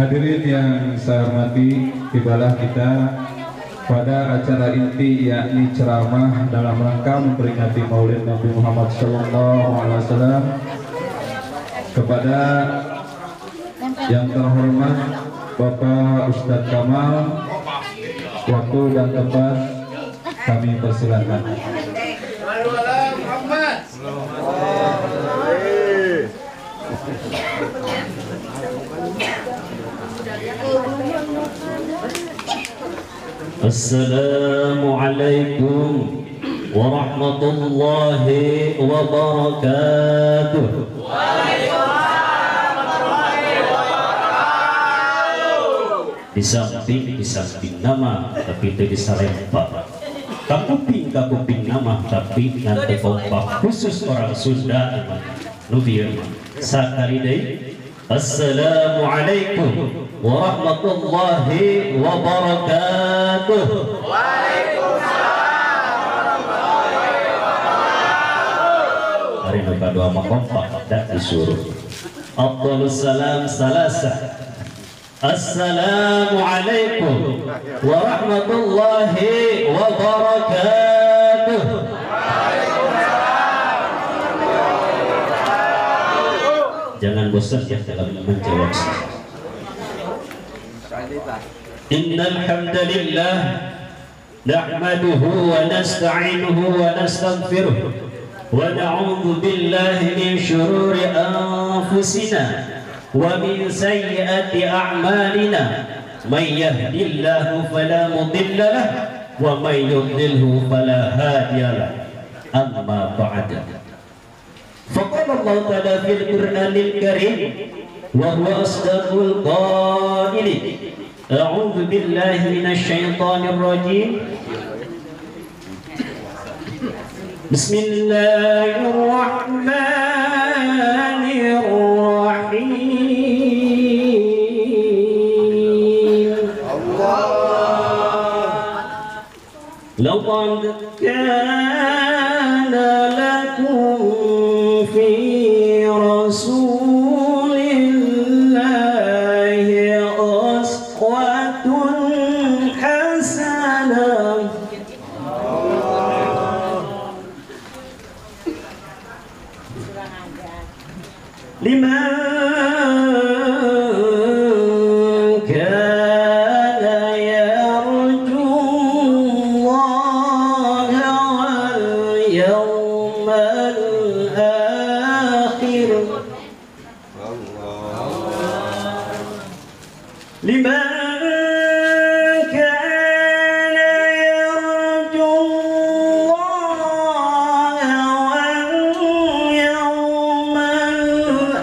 Hadirin yang saya hormati, tibalah kita pada acara inti, yakni ceramah dalam rangka memperingati Maulid Nabi Muhammad SAW. Kepada yang terhormat Bapak Ustadz Kamal, waktu dan tempat kami persilakan. Assalamualaikum warahmatullahi wabarakatuh. Di samping nama tapi itu bisa lempak. Kakuping nama tapi nanti kompak khusus orang Sunda Nubir sakali deui. Assalamualaikum warahmatullahi wabarakatuh. Waalaikumsalam warahmatullahi wabarakatuh. Hari ini doa kompak tak disuruh. Afdhalus salam salasah. Assalamualaikum warahmatullahi wabarakatuh. Jangan bosan ya dalam menjawab. Innal hamdalillah nahmaduhu wa nasta'inuhu wa nastaghfiruh wa na'udzu billahi min shururi anfusina wa min sayyiati a'malina. May yahdihillahu fala mudilla lahu wa may yudlilhu fala hadiya lahu. Amma ba'du. Faqala Allah ta'ala fil Qur'anil Karim wa huwa asdaqul qailin. A'udzu billahi minasy syaithanir rajim. Bismillahirrahmanirrahim. Laqad kana lakum fi rasulillahi uswatun hasanah liman kana yarju Allaha wal yawmal akhir. Liman kana yarju Allaha wal yawmal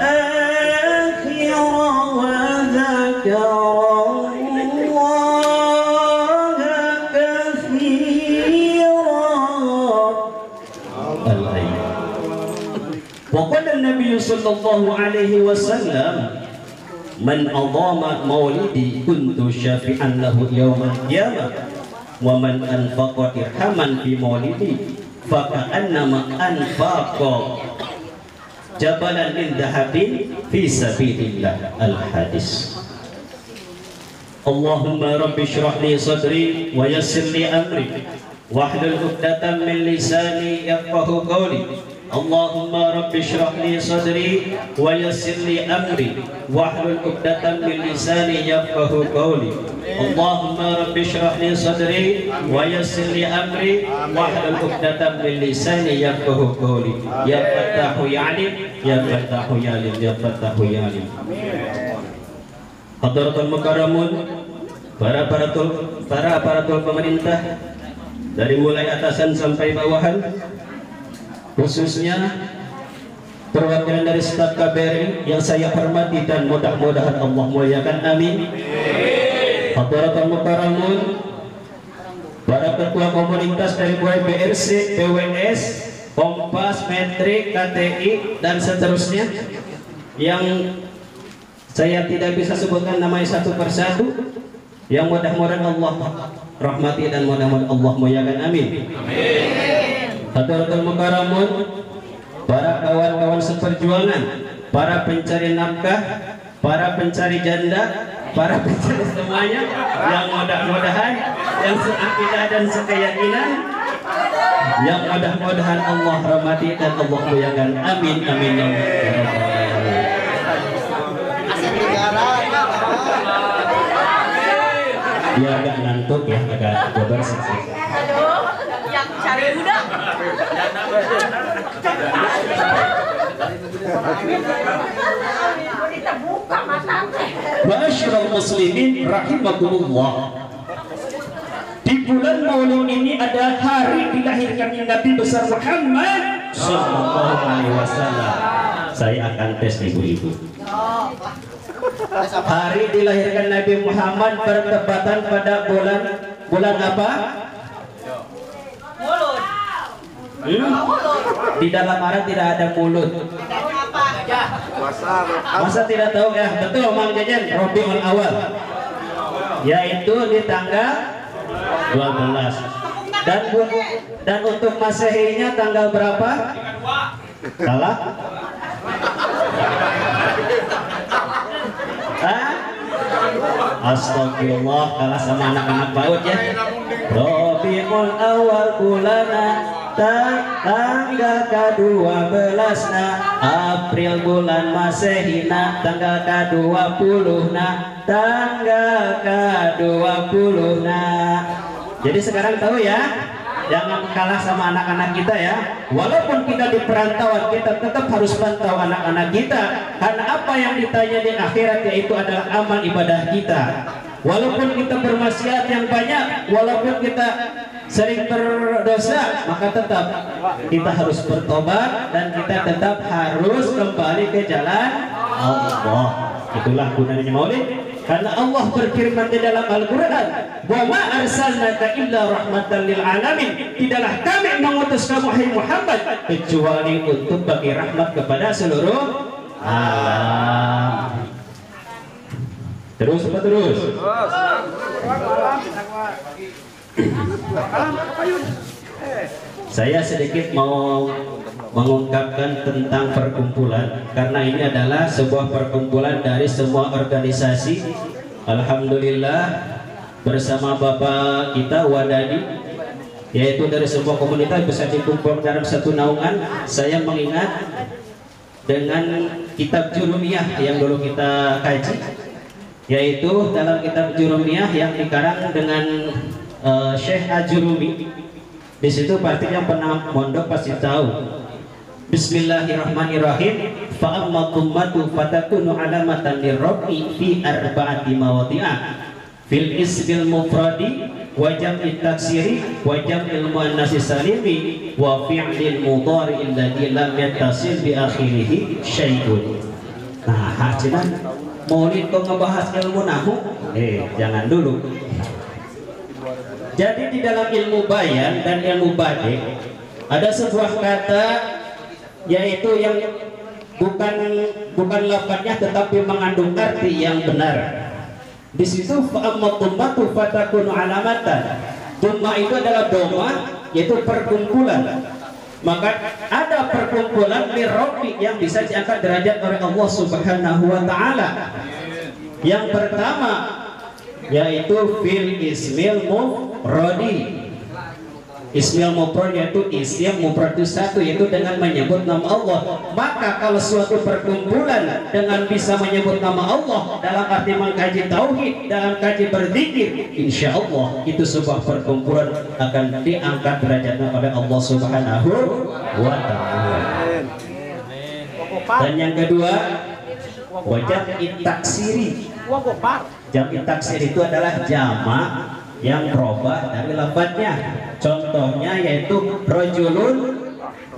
akhir wa dzakara Allaha katsiran. Al-ayat. Wa qala an-nabiy sallallahu alaihi wasallam man adama maulidi kuntu syafi'an lahu yawmal qiyamah wa man anfaqa dirhaman fi maulidi faka'annama anfaqa jabalan min dhahabin fi sabilillah. Al-hadis. Allahumma rabbi shrah li sadri wa yassir li amri wahlul 'uqdatam min lisani yafqahu qawli. Allahumma rabbi shrah li sadri wa yassir li amri wahlul 'uqdatam min lisani yafqahu qawli. Allahumma rabbi shrah li sadri wa yassir li amri wahlul 'uqdatam min lisani yafqahu qawli. Ya Fattahu ya Alim, ya Fattahu ya Alim, ya Fattahu ya Alim. Hadratul mukarramun, para aparatur pemerintah dari mulai atasan sampai bawahan, khususnya perwakilan dari staf KBRI yang saya hormati dan mudah-mudahan Allah muliakan, amin. Hadratul mukarramun, para ketua komunitas dari mulai BRC, PWS, Kompas, Metrik, KTI dan seterusnya yang saya tidak bisa sebutkan namanya satu persatu, yang mudah-mudahan Allah rahmati dan mudah-mudahan Allah muliakan, amin. Hadratul mukarramun, para kawan-kawan seperjuangan, para pencari nafkah, para pencari janda, para peserta semuanya yang mudah-mudahan yang seakidah dan sekeyakinan yang mudah-mudahan Allah rahmati dan Allah muliakan. Amin amin ya rabbal alamin. Dia agak ngantuk ya, agak gobar sedikit. Aduh, yang cari muda. Kita buka mata. Ma'asyiral muslimin rahimakumullah. Di bulan Maulid ini ada hari dilahirkannya Nabi besar Muhammad sallallahu alaihi wasallam. Saya akan tes ibu-ibu. Hari dilahirkan Nabi Muhammad bertepatan pada bulan apa? Mulut. Di dalam Arab tidak ada mulut. Masa tidak tahu ya? Betul Mang Jajan, Rabiul Awal. Yaitu di tanggal 12. Dan untuk Masehinya tanggal berapa? Salah? Astagfirullah, kalah sama anak-anak PAUD ya. Rabiul Awal bulana tanggal ke-12 na April bulan Masehi na tanggal ke-20 na tanggal ke-20 na. Jadi sekarang tahu ya, jangan kalah sama anak-anak kita ya. Walaupun kita di perantauan, kita tetap harus pantau anak-anak kita, karena apa yang ditanya di akhirat yaitu adalah amal ibadah kita. Walaupun kita bermaksiat yang banyak, walaupun kita sering berdosa, maka tetap kita harus bertobat dan kita tetap harus kembali ke jalan Allah. Itulah gunanya Maulid. Karena Allah berfirman di dalam Al-Quran, wa ma arsalnaka illa rahmatan lil alamin. Tidaklah kami mengutus kamu hai Muhammad kecuali untuk bagi rahmat kepada seluruh alam. Terus apa terus? Saya sedikit mau mengungkapkan tentang perkumpulan, karena ini adalah sebuah perkumpulan dari semua organisasi. Alhamdulillah bersama Bapak kita Wadadi, yaitu dari sebuah komunitas bisa dikumpulkan dalam satu naungan. Saya mengingat dengan kitab Jurumiyah yang dulu kita kaji, yaitu dalam kitab Jurumiyah yang dikarang dengan Syekh Ajurumi. Di situ pasti yang pernah mondok pasti tahu. Bismillahirrahmanirrahim. Fa amma tummatu fatakunu alamatan lirabbi fi arba'ati mawadi'ah. Fil ismil mufradi wa jam'i taksiri wa jam'il muannatsi salimi wa fi'lil mudhari alladhi lam yattasil bi akhirih syai'un. Nah, hajinan Maulid kok ngebahas ilmu nahu? Jangan dulu. Jadi di dalam ilmu bayan dan ilmu badi ada sebuah kata yaitu yang bukan lafadznya tetapi mengandung arti yang benar. Di situ fa'amma tummatu fatakunu alamatan. Tumma itu adalah doma, yaitu perkumpulan. Maka ada perkumpulan lirabbi yang bisa diangkat derajat oleh Allah Subhanahu wa taala. Yang pertama yaitu fil ismil mufradi. Ismil mufrad yaitu isim mufrad itu satu, yaitu dengan menyebut nama Allah. Maka kalau suatu perkumpulan dengan bisa menyebut nama Allah dalam arti mengkaji tauhid, dalam kaji berzikir, insya Allah itu sebuah perkumpulan akan diangkat derajatnya oleh Allah Subhanahu wa taala. Dan yang kedua, wajah taksiri. Jam' taksir itu adalah jama' yang robah dari lafadznya. Contohnya yaitu rojulun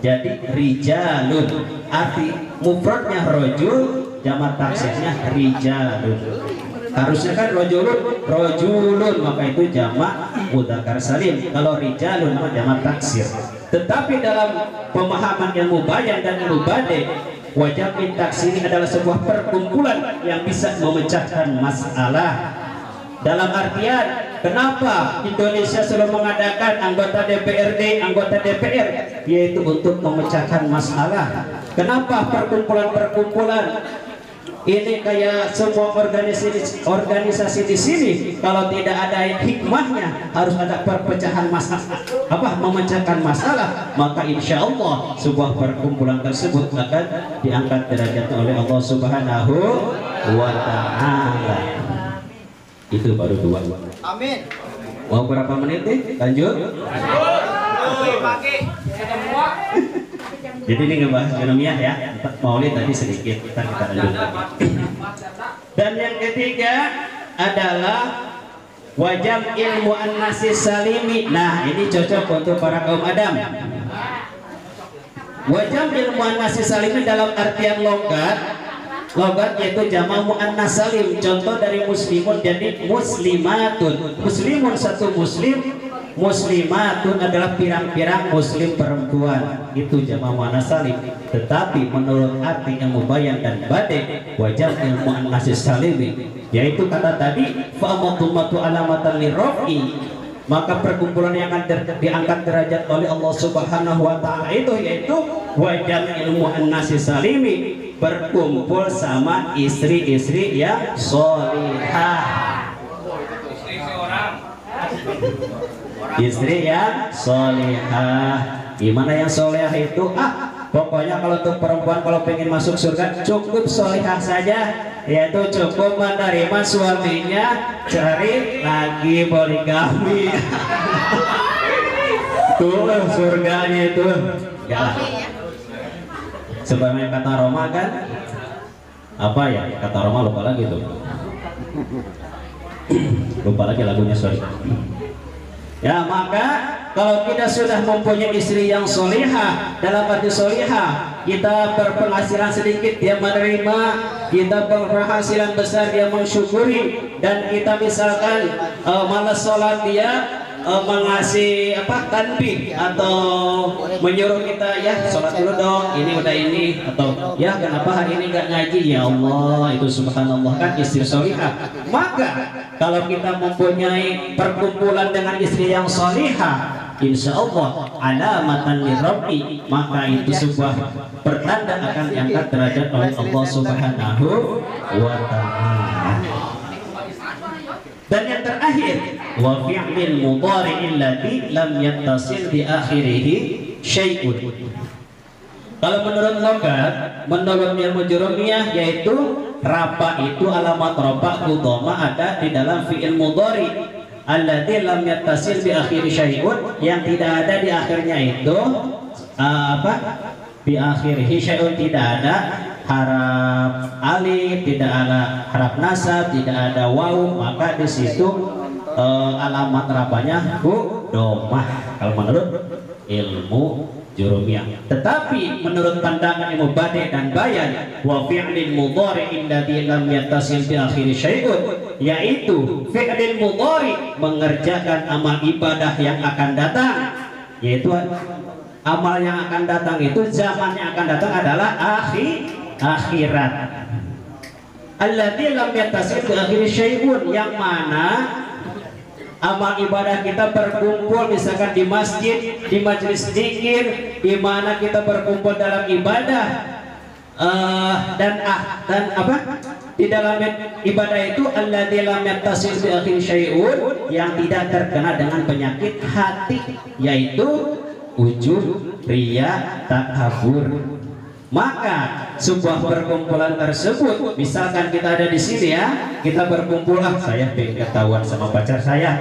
jadi rijalun. Arti mufradnya rojul, jama' taksirnya rijalun. Harusnya kan rojulun, maka itu jama' mudzakkar salim. Kalau rijalun maka jama' taksir. Tetapi dalam pemahaman ilmu bayan dan ilmu badi, wajah taksir adalah sebuah perkumpulan yang bisa memecahkan masalah. Dalam artian, kenapa Indonesia selalu mengadakan anggota DPRD, anggota DPR, yaitu untuk memecahkan masalah. Kenapa perkumpulan-perkumpulan ini kayak semua organisasi di sini, kalau tidak ada hikmahnya, harus ada perpecahan masalah, memecahkan masalah, maka insya Allah sebuah perkumpulan tersebut akan diangkat derajatnya oleh Allah Subhanahu wa Ta'ala. Itu baru 2. Amin. Mau berapa menit nih? Lanjut. Jadi ini ngebahas ilmiah ya, maulid tadi sedikit, kita lanjutkan. Dan yang ketiga adalah wajab ilmu an-nasi salimi. Nah, ini cocok untuk para kaum Adam. Wajab ilmu an-nasi salimi dalam artian logat yaitu jamak muannas salim. Contoh dari muslimun jadi muslimatun. Muslimun satu muslim, muslimatun adalah pirang-pirang muslim perempuan, itu jamak muannas salim. Tetapi menurut arti ilmu bayan dan bade, wajib ilmu an-nas salimi, yaitu kata tadi fa'amatumatu alamatan lirrafi, maka perkumpulan yang akan diangkat derajat oleh Allah Subhanahu wa Ta'ala itu yaitu wajib ilmu an-nas salimi, berkumpul sama istri-istri yang sholihah. Istri yang solehah. Gimana yang solehah itu? Pokoknya kalau untuk perempuan kalau pengen masuk surga cukup solehah saja, yaitu cukup menerima suaminya, cari lagi poligami. Tuh surganya itu. Ya. Sebagaimana kata Roma kan? Apa ya? Kata Roma lupa lagi tuh. Lupa lagi lagunya, sorry. Ya, maka kalau kita sudah mempunyai istri yang solihah, dalam arti solihah, kita berpenghasilan sedikit dia menerima, kita berpenghasilan besar dia mensyukuri, dan kita misalkan malas sholat dia mengasih tanbih atau menyuruh kita, ya sholat dulu dong, ini udah ini, atau ya kenapa hari ini nggak ngaji, ya Allah, itu subhanallah kan istri solihah. Maka kalau kita mempunyai perkumpulan dengan istri yang solihah, insya Allah alamatan lirabbi, maka itu sebuah pertanda akan diangkat derajat oleh Allah Subhanahu wa Ta'ala. Dan yang terakhir, wa fi'lil mudhari'il ladzi lam yattasil bi akhirih syai'un. Kalau menurut logat, menurut ilmu jurumiyah, yaitu rafa itu alamat rafa dhamma ada di dalam fi'il mudhari alladzi lam yattasil bi akhiri syai'un, yang tidak ada di akhirnya itu bi akhirih syai'un, tidak ada harap alif, tidak ada harap nasab, tidak ada waw, maka di situ alamat rafanya dhammah kalau menurut ilmu jurumiyah. Tetapi menurut pandangan ilmu badi dan bayan, wa fi'lil mudhari alladzi lam yattasil bi akhiri syai'un, yaitu fi'lil mudhari mengerjakan amal ibadah yang akan datang, yaitu amal yang akan datang itu zaman yang akan datang adalah akhirat. Alladzi lam yattasil bi akhiri syai'un, yang mana amal ibadah kita berkumpul misalkan di masjid, di majelis zikir, di mana kita berkumpul dalam ibadah dan di dalam ibadah itu alladzi lam yattasil bi akhiri syai'un, yang tidak terkena dengan penyakit hati, yaitu ujub, riya, takabur. Maka sebuah perkumpulan tersebut, misalkan kita ada di sini ya, kita berkumpul, saya pengen ketahuan sama pacar saya,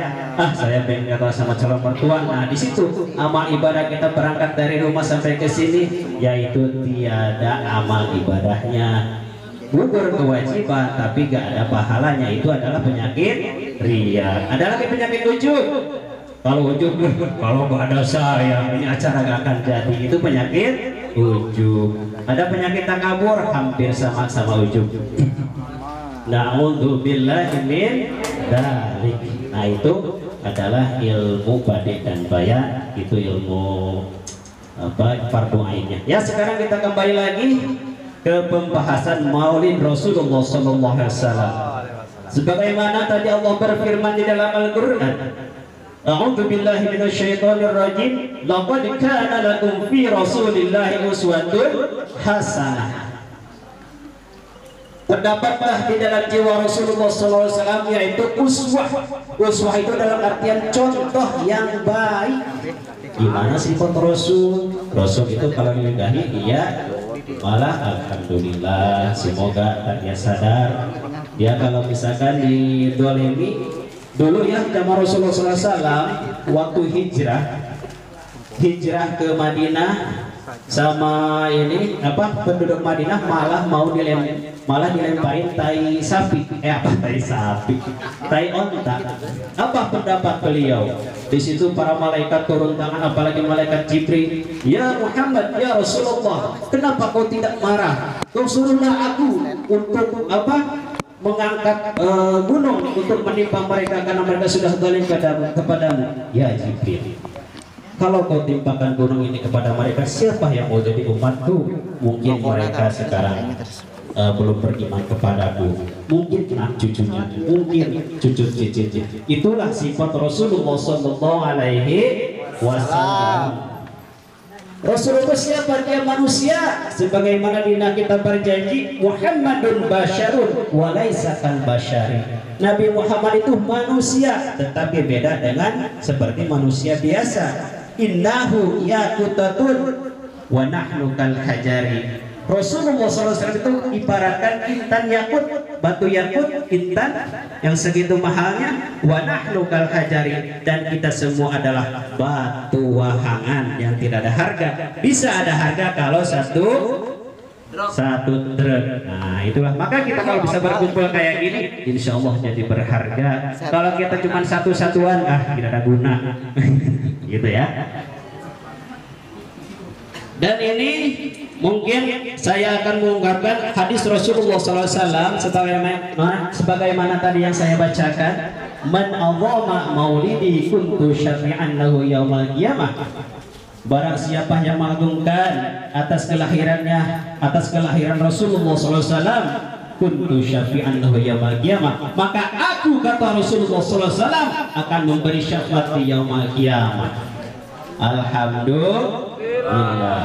saya pengen ketahuan sama calon mertua. Nah di situ amal ibadah kita berangkat dari rumah sampai ke sini, yaitu tiada amal ibadahnya, gugur kewajiban tapi gak ada pahalanya. Itu adalah penyakit riya. Ada lagi penyakit ujub. Kalau ujub, kalau gak ada saya ini acara gak akan jadi, itu penyakit ujub. Ada penyakit takabur, hampir sama ujub. Na'udzubillahi min dzalik. Nah itu adalah ilmu badi dan bayan, itu ilmu fardu ainnya. Ya, sekarang kita kembali lagi ke pembahasan Maulid Rasulullah SAW. Sebagaimana tadi Allah berfirman di dalam Al-Qur'an, A'udzu billahi minasyaitonir rajim. Laqad kana lakum fi Rasulillahi uswatun hasanah. Terdapatlah di dalam jiwa Rasulullah SAW yaitu uswah. Uswah itu dalam artian contoh yang baik. Gimana sifat Rasul? Rasul itu kalau dinikahi dia malah alhamdulillah, semoga dia sadar. Dia kalau misalkan didolimi dulu ya zaman Rasulullah SAW waktu hijrah ke Madinah sama ini apa penduduk Madinah malah dilemparin tai sapi tai onta. Apa pendapat beliau? Di situ para malaikat turun tangan, apalagi malaikat Jibril. Ya Muhammad, ya Rasulullah, kenapa kau tidak marah? Kau suruhlah aku untuk apa? Mengangkat gunung untuk menimpa mereka karena mereka sudah zalim kepadamu. Ya Jibril, kalau kau timpakan gunung ini kepada mereka, siapa yang mau jadi umatku? Mungkin mereka sekarang belum beriman kepadaku, mungkin anak cucunya, mungkin cucu cicit. Itulah sifat Rasulullah Sallallahu Alaihi Wasallam. Rasul itu siapa? Dia manusia. Sebagaimana dina kita berjanji, Muhammadun basyarun walaysa kal basyari. Nabi Muhammad itu manusia, tetapi beda dengan seperti manusia biasa. Innahu yaqutatun wa nahnu kal hajari. Rasulullah SAW itu ibaratkan intan yakut, batu yakut, intan yang segitu mahalnya, wa nahnu kal hajari, dan kita semua adalah batu wahangan yang tidak ada harga. Bisa ada harga kalau satu truk. Nah itulah, maka kita kalau bisa berkumpul kayak gini, insya Allah jadi berharga. Kalau kita cuma satu-satuan, tidak ada guna. Gitu ya. Dan ini mungkin saya akan mengungkapkan hadis Rasulullah SAW sebagaimana tadi yang saya bacakan. Man azama maulidi kuntu syafi'an lahu yaumal qiyamah. Barang siapa yang mengagungkan atas kelahiran Rasulullah SAW, kuntu syafi'an lahu yaumal qiyamah, maka aku, kata Rasulullah SAW, akan memberi syafaat di yaumal qiyamah. Alhamdulillah.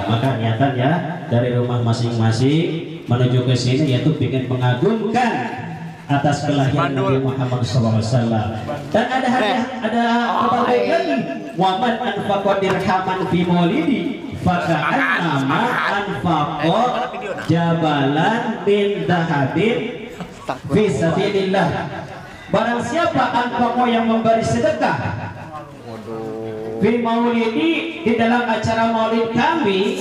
Maka niatan ya dari rumah masing-masing menuju ke sini yaitu ingin mengagungkan atas kelahiran Nabi Muhammad SAW. Dan ada kabar baik lagi. Waman anfaqa dirhaman fi maulidi faka'annama anfaqa jabalan bin dahabin fi sabilillah. Barang siapa anfaqa yang memberi sedekah fi maulidi, di dalam acara maulid kami,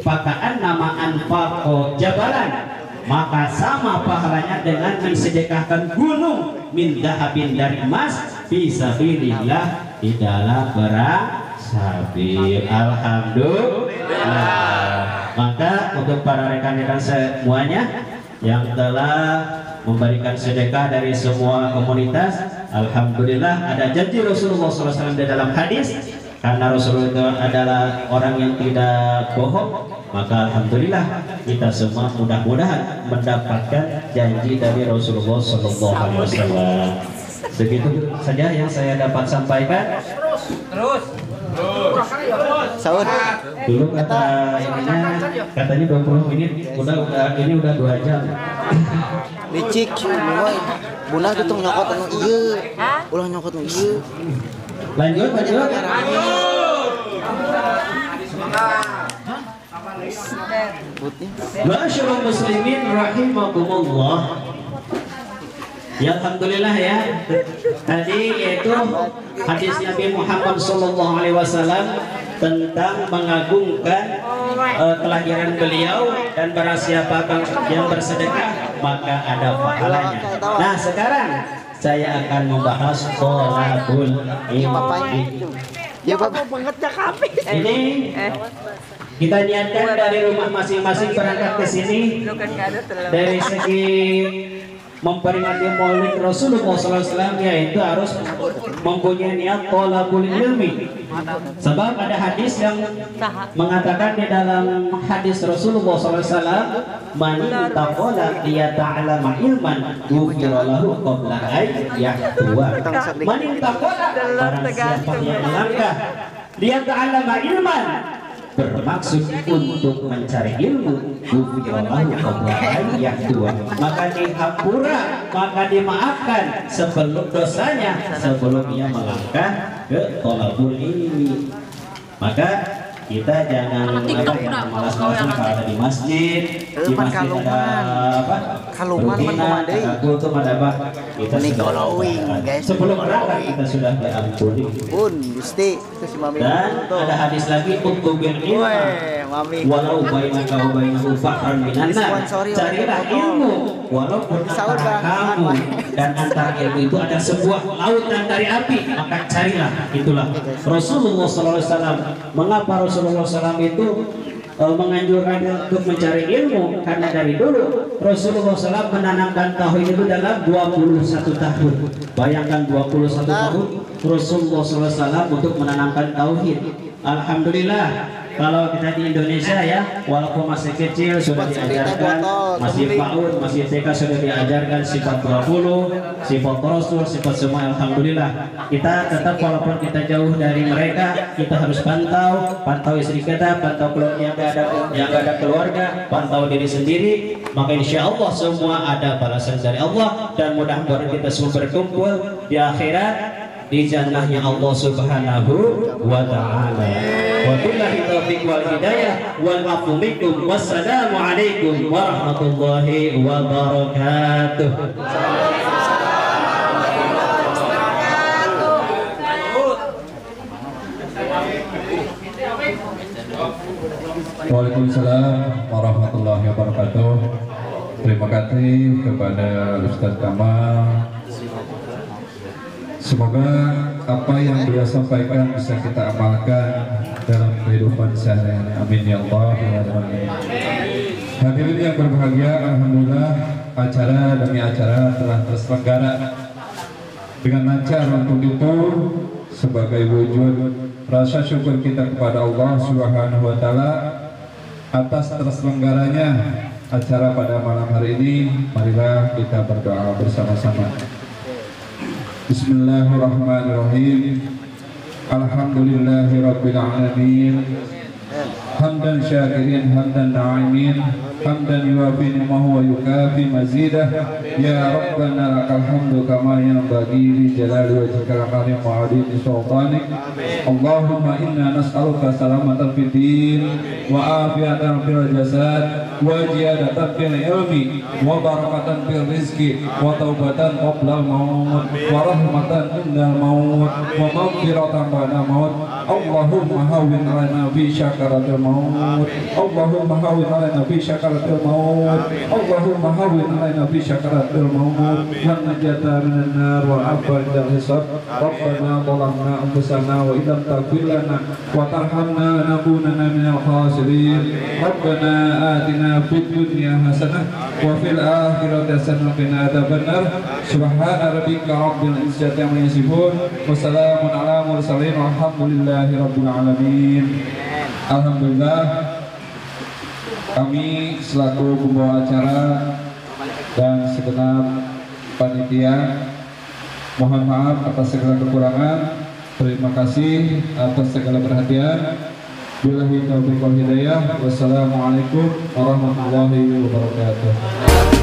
pakaan nama anfaqo jabalan, maka sama pahalanya dengan mensedekahkan gunung min dahabin dari emas fi sabilillah, di dalam perang sabil. Alhamdulillah. Maka untuk para rekan-rekan semuanya yang telah memberikan sedekah dari semua komunitas, alhamdulillah ada janji Rasulullah SAW di dalam hadis. Karena Rasulullah itu adalah orang yang tidak bohong, maka alhamdulillah kita semua mudah-mudahan mendapatkan janji dari Rasulullah SAW. Segitu saja yang saya dapat sampaikan. Terus. Sahur. Dulu katanya 20 menit, ini udah 2 jam. Licik, bunah itu nyokot anu ieu. Ulah nyokot anu ieu. Lanjut. Masyaallah muslimin rahimakumullah. Ya alhamdulillah ya. Tadi yaitu hadis Nabi Muhammad SAW tentang mengagungkan kelahiran beliau, dan barang siapa yang bersedekah maka ada pahalanya. Nah sekarang saya akan membahas thalabul ilmi. Ya Bapak banget ya kafe. Ini kita niatkan dari rumah masing-masing berangkat ke sini dari segi memperingati Maulid Rasulullah SAW, yaitu harus mempunyai niat thalabul ilmi. Sebab ada hadis yang mengatakan di dalam hadis Rasulullah SAW, man taqala liyata'allama ilman ghufira lahu qabla ay yahwa. Man taqala, barang siapa yang melangkah liyata'allama ilman, bermaksud untuk mencari ilmu, yang tua, maka dihapura, maka dimaafkan sebelum dosanya, sebelum ia melangkah ke thalabul ilmi. Maka kita jangan malas-malasan kalau ada di masjid, di masjid ada apa? Kaluman kultum ada apa? Kita sudah guys. sebelum berangkat kita sudah diampuni. Pun Gusti si Mami. Dan ada hadis lagi uktubil ilmu. Walau bainaka wa bainahu bahran minan nar. Carilah ilmu walaupun antara kamu dan antara ilmu itu ada sebuah lautan dari api, maka carilah. Itulah Rasulullah SAW. Mengapa Rasulullah SAW itu menganjurkan untuk mencari ilmu? Karena dari dulu Rasulullah SAW menanamkan tauhid itu dalam 21 tahun. Bayangkan 21 tahun Rasulullah SAW untuk menanamkan tauhid. Alhamdulillah. Kalau kita di Indonesia ya, walaupun masih kecil sudah diajarkan, masih PAUD, masih TK sudah diajarkan sifat 20, sifat Rasul, sifat semua. Alhamdulillah. Kita tetap walaupun kita jauh dari mereka, kita harus pantau istri kita, pantau yang ada keluarga, pantau diri sendiri. Maka insya Allah semua ada balasan dari Allah, dan mudah-mudahan kita semua berkumpul di akhirat di jannahnya Allah Subhanahu wa ta'ala. Wa billahi taufiq wal hidayah wal afu minkum. Wassalamu alaikum warahmatullahi wabarakatuh. Waalaikumsalam warahmatullahi wabarakatuh. Terima kasih kepada Ustadz Kamal. Semoga apa yang beliau sampaikan bisa kita amalkan dalam kehidupan sehari-hari. Amin ya Allah. Hadirin yang berbahagia, alhamdulillah acara demi acara telah terselenggara dengan lancar. Untuk itu sebagai wujud rasa syukur kita kepada Allah Subhanahu wa taala atas terselenggaranya acara pada malam hari ini, marilah kita berdoa bersama-sama. Bismillahirrahmanirrahim. Alhamdulillahirabbil alamin. Hamdan syakirin, hamdan na'imin, hamdan yuwafi ni'mahu wa yukafi mazidah. Ya Rabbana lakal hamdu kama yanbaghi li jalali wajhikal karim wa 'azimi sultanik. Allahumma inna nas'aluka salamatan fid din wa afiyatan fil jasad wa ziyadatan fil ilmi wa barakatan fil rizqi wa taubatan qabla al-maut wa rahmatan indal maut wa maghfiratan ba'da maut. Allahumma hawwin 'alaina fi syakaratil maut. Allahumma hawwin 'alaina fi syakaratil maut. Allahumma hawwin 'alaina fi syakaratil maut. Wa najata minan nar wal 'afwa indal hisab. Rabbana dhalamna anfusana wa illam taghfir lana wa tarhamna lanakunanna minal khasirin. Rabbana atina fid dunya hasanah wa fil akhirati hasanah wa qina adzabannar. Subhana rabbika rabbil izzati amma yasifun wa salamun ala mursalin walhamdulillahi rabbil alamin. Alhamdulillah, kami selaku pembawa acara dan segenap panitia mohon maaf atas segala kekurangan. Terima kasih atas segala perhatian. Billahi taufiq wal hidayah. Wassalamualaikum warahmatullahi wabarakatuh.